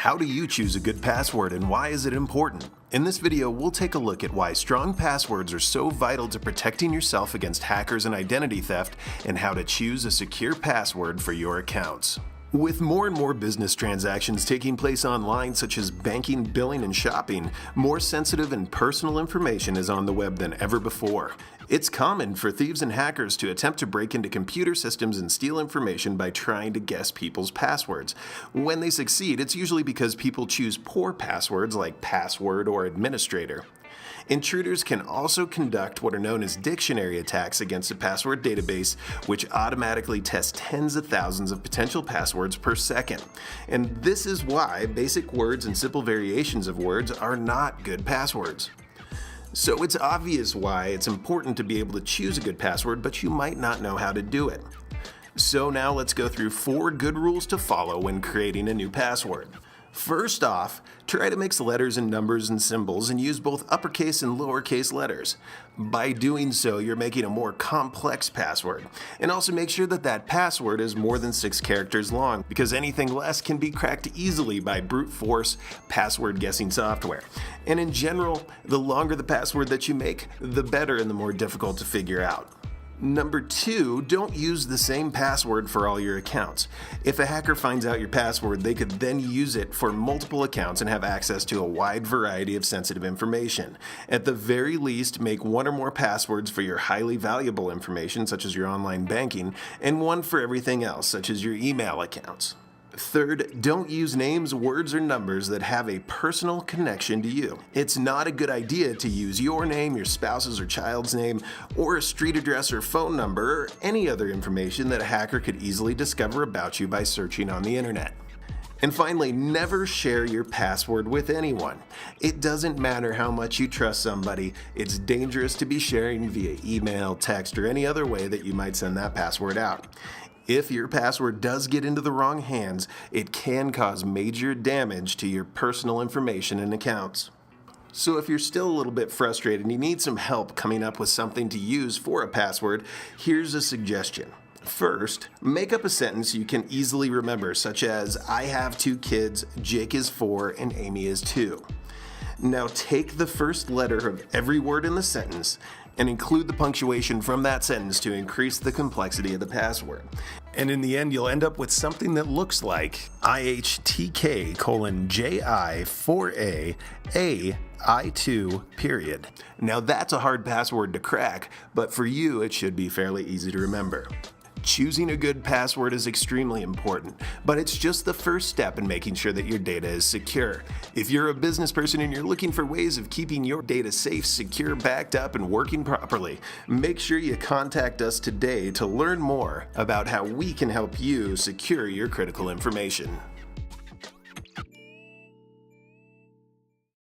How do you choose a good password and why is it important? In this video, we'll take a look at why strong passwords are so vital to protecting yourself against hackers and identity theft, and how to choose a secure password for your accounts. With more and more business transactions taking place online, such as banking, billing, and shopping, more sensitive and personal information is on the web than ever before. It's common for thieves and hackers to attempt to break into computer systems and steal information by trying to guess people's passwords. When they succeed, it's usually because people choose poor passwords like password or administrator. Intruders can also conduct what are known as dictionary attacks against a password database, which automatically tests tens of thousands of potential passwords per second. And this is why basic words and simple variations of words are not good passwords. So it's obvious why it's important to be able to choose a good password, but you might not know how to do it. So now let's go through 4 good rules to follow when creating a new password. First off, try to mix letters and numbers and symbols and use both uppercase and lowercase letters. By doing so, you're making a more complex password. And also make sure that that password is more than 6 characters long, because anything less can be cracked easily by brute force password guessing software. And in general, the longer the password that you make, the better and the more difficult to figure out. Number 2, don't use the same password for all your accounts. If a hacker finds out your password, they could then use it for multiple accounts and have access to a wide variety of sensitive information. At the very least, make 1 or more passwords for your highly valuable information, such as your online banking, and 1 for everything else, such as your email accounts. Third, don't use names, words, or numbers that have a personal connection to you. It's not a good idea to use your name, your spouse's or child's name, or a street address or phone number, or any other information that a hacker could easily discover about you by searching on the internet. And finally, never share your password with anyone. It doesn't matter how much you trust somebody, it's dangerous to be sharing via email, text, or any other way that you might send that password out. If your password does get into the wrong hands, it can cause major damage to your personal information and accounts. So if you're still a little bit frustrated and you need some help coming up with something to use for a password, here's a suggestion. First, make up a sentence you can easily remember, such as, I have 2 kids, Jake is 4, and Amy is 2. Now take the first letter of every word in the sentence and include the punctuation from that sentence to increase the complexity of the password. And in the end, you'll end up with something that looks like IHTK:JI4A AI2 . Now that's a hard password to crack, but for you it should be fairly easy to remember. Choosing a good password is extremely important, but it's just the first step in making sure that your data is secure. If you're a business person and you're looking for ways of keeping your data safe, secure, backed up, and working properly, make sure you contact us today to learn more about how we can help you secure your critical information.